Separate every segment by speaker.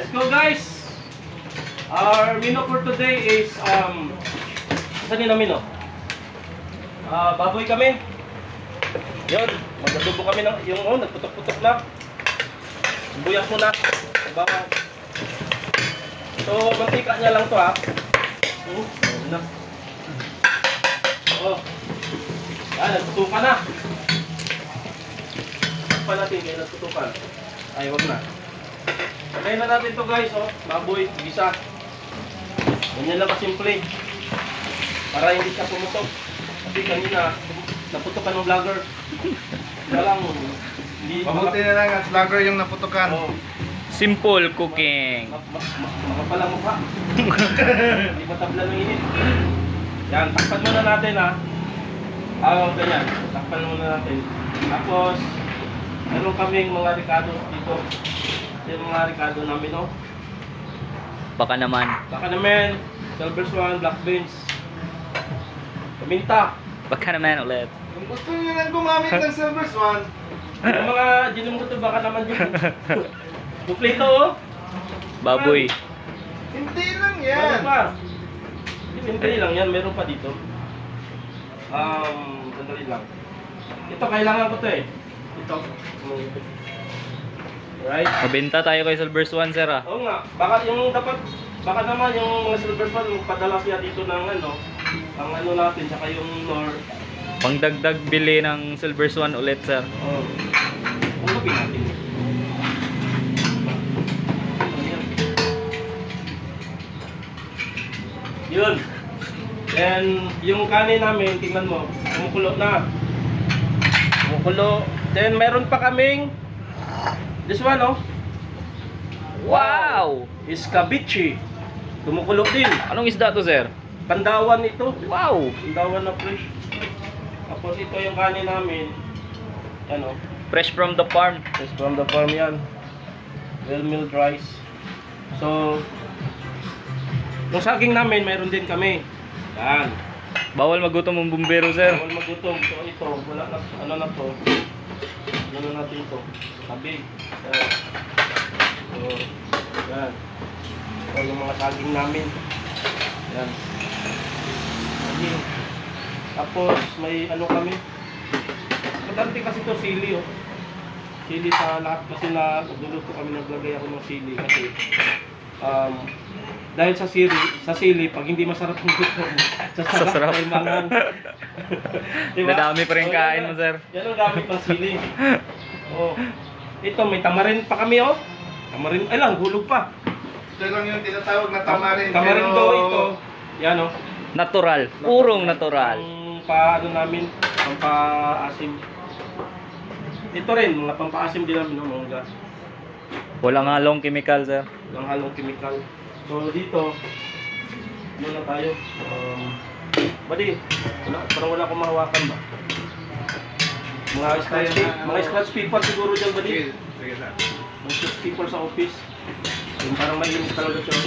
Speaker 1: Let's go guys! Our menu for today is saan yun ang menu? Baboy kami. Yun, magadubo kami ng yung nagputok-putok na. Buyas muna. Bawang. So, mantika niya lang to ha. Na. Oh. Yan, nagputukan na. Pa natin kaya nagputukan. Ay, wag na. Patayin na natin to guys, oh. Baboy, gisa. Ganyan lang kasimple. Para hindi siya pumutok. Kasi kanina, naputokan ng vlogger. Kaya lang, hindi...
Speaker 2: Mabuti na lang at vlogger yung naputukan.
Speaker 1: Oh,
Speaker 3: Simple cooking.
Speaker 1: makapalang mukha. Hindi matabla ng init. Yan, takpan muna natin ha. Ganyan. Takpan muna natin. Tapos, meron kaming mga ricado dito. Yung mga ricado namin, oh.
Speaker 3: Baka naman.
Speaker 1: Baka naman, silver swan, black beans. Paminta.
Speaker 3: Baka naman ulit.
Speaker 2: Kung gusto nyo lang gumamit ng silver swan,
Speaker 1: Yung mga ginumuto, baka naman din. Kumpleto, oh.
Speaker 3: Baboy.
Speaker 2: hindi lang
Speaker 1: Meron
Speaker 2: yan.
Speaker 1: pa. Hindi lang yan, meron pa dito. Sandali lang. Ito, kailangan ko to eh. Ito. Right?
Speaker 3: Mabenta tayo kay Silver Swan, sir ah.
Speaker 1: Oo nga. Baka baka naman yung mga silver swan, padala siya dito ng ang natin, saka yung nor.
Speaker 3: Pangdagdag bili ng Silver Swan ulit, sir.
Speaker 1: Oh. Ulapin natin. Yun. Then, yung kanin namin, tingnan mo, kumukulo na. Kumukulo. Then, meron pa kaming this one, oh.
Speaker 3: Wow!
Speaker 1: Escabeche. Kumukulo din.
Speaker 3: Anong isda to, sir?
Speaker 1: Pandawan ito.
Speaker 3: Wow!
Speaker 1: Pandawan na fresh. Tapos ito yung kanin namin. Yan, oh.
Speaker 3: Fresh from the farm.
Speaker 1: Just from the farm yan. Well milled rice. So, yung saging namin, mayroon din kami. Yan.
Speaker 3: Bawal magutom ang bumbero, sir.
Speaker 1: Bawal magutom. So, ito, wala na, ano na to. Ano na natin to. Sabi. Yan. So, yan. Ito yung mga saging namin. Yan. Saging. Tapos, may ano kami. Madante kasi to sili, oh. Sili sa lahat kasi na nagluluto kami, naglagay ako ng sili kasi dahil sa sili pag hindi masarap ang luto mo,
Speaker 3: Sasarap.
Speaker 1: ay mangang. Diba?
Speaker 3: Nadami pa rin kain mo, sir.
Speaker 1: Yan ang gamit ng sili. Oh. Ito may tamarin pa kami, oh. Tamarin, ay lang, hulog pa.
Speaker 2: Ito lang yung tinatawag na tamarin.
Speaker 1: Tamarin
Speaker 2: pero-
Speaker 1: to, ito. Yan, oh.
Speaker 3: Natural. Purong natural.
Speaker 1: Ang paano namin, pampaasim. Ito rin, mga pampaasim din namin ng mangga.
Speaker 3: Walang halong chemical, sir.
Speaker 1: Ng halong chemical. So dito, muna tayo. Buddy, parang wala akong mahawakan ba? Mga scratch people siguro dyan, buddy.
Speaker 2: Sige, sige na.
Speaker 1: Mga scratch people sa office. Yung parang mainit talaga siya.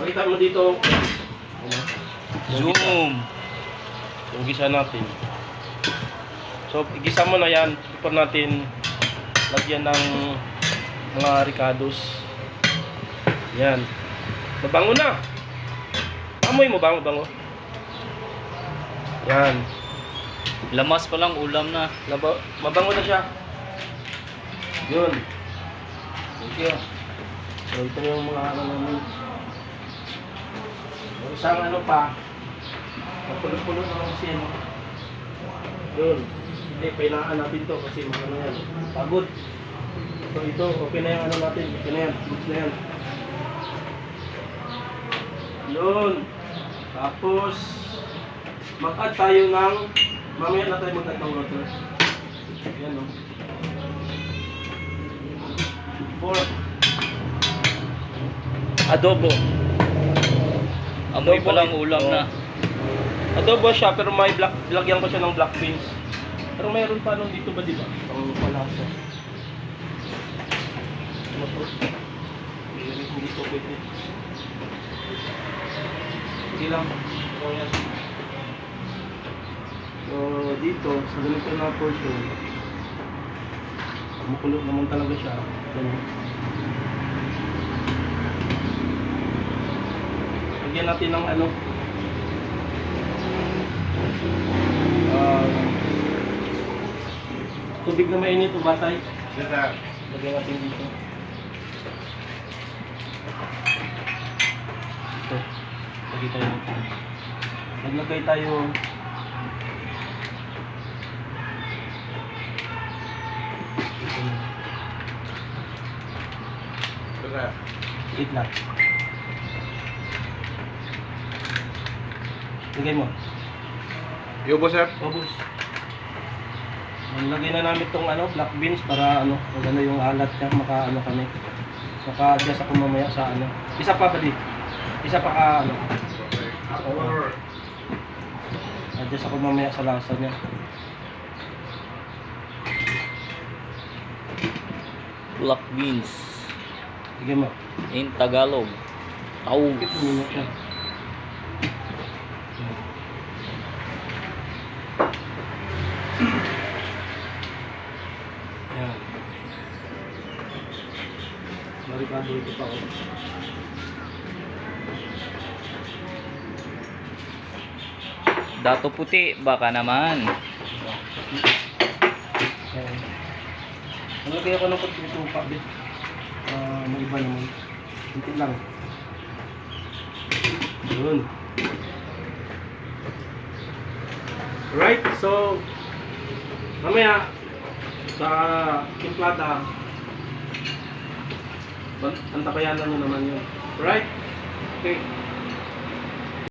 Speaker 1: Pakita mo dito.
Speaker 3: Zoom.
Speaker 1: Yung gisa natin. So, igisa mo na yan. Ipon natin lagyan ng mga ricados. Yan. Mabango na. Amoy mo ba? Mabango. Yan.
Speaker 3: Lamas pa lang, ulam na.
Speaker 1: Mabango na siya. Yun. Thank you. So, ito yung mga ano namin. Yung isang ano pa. Magpulo-pulo na kasi ano. Yun. Hindi, painaan natin to kasi mga ano yan. Pagod. So ito, okay na yung ano natin. Okay na yan. Goods na yan. Yun. Tapos, mag-add tayo ng, mamaya na tayo mag-add ng water. Ayan o. Pork.
Speaker 3: Adobo. Amoy
Speaker 1: Adobo
Speaker 3: pa lang
Speaker 1: ito.
Speaker 3: ulam na.
Speaker 1: Adobo siya, pero may lagyan ko siya ng black beans. Pero mayroon pa nung dito ba, di ba? Ang palasa. Ano to? Hindi to pwede. Hindi lang. So, yan. So, dito, sa ganito na portion, kumukulo naman talaga siya. Ganun. lagyan natin ng ano. Tubig na mainit o batay.
Speaker 2: Yes, sir.
Speaker 1: Lagyan natin dito. Ito. Lagay tayo dito. Naglagay tayo. Ito na.
Speaker 2: Yes, sir.
Speaker 1: Eat lang. Lagay mo.
Speaker 2: Yubo, sir.
Speaker 1: Obos. Nilagay na namin tong ano, black beans para ano, maganda yung alat niya, maka ano kami. Maka-adjust ako mamaya sa ano. Isa pa ba di? Isa pa ka ano.
Speaker 2: Okay. Power.
Speaker 1: Adjust ako mamaya sa lasa niya.
Speaker 3: Black beans.
Speaker 1: Sige mo.
Speaker 3: In Tagalog. Taug.
Speaker 1: Ito muna siya. Ayan. Marikado ito pa ako.
Speaker 3: Dato puti, baka naman.
Speaker 1: Ayan. Nalagay ako ng konti itong pa, bet. May iba naman. Kunti lang. Yun. Right, so mamaya sa timplada antabayanan nyo naman yun. Right? Okay.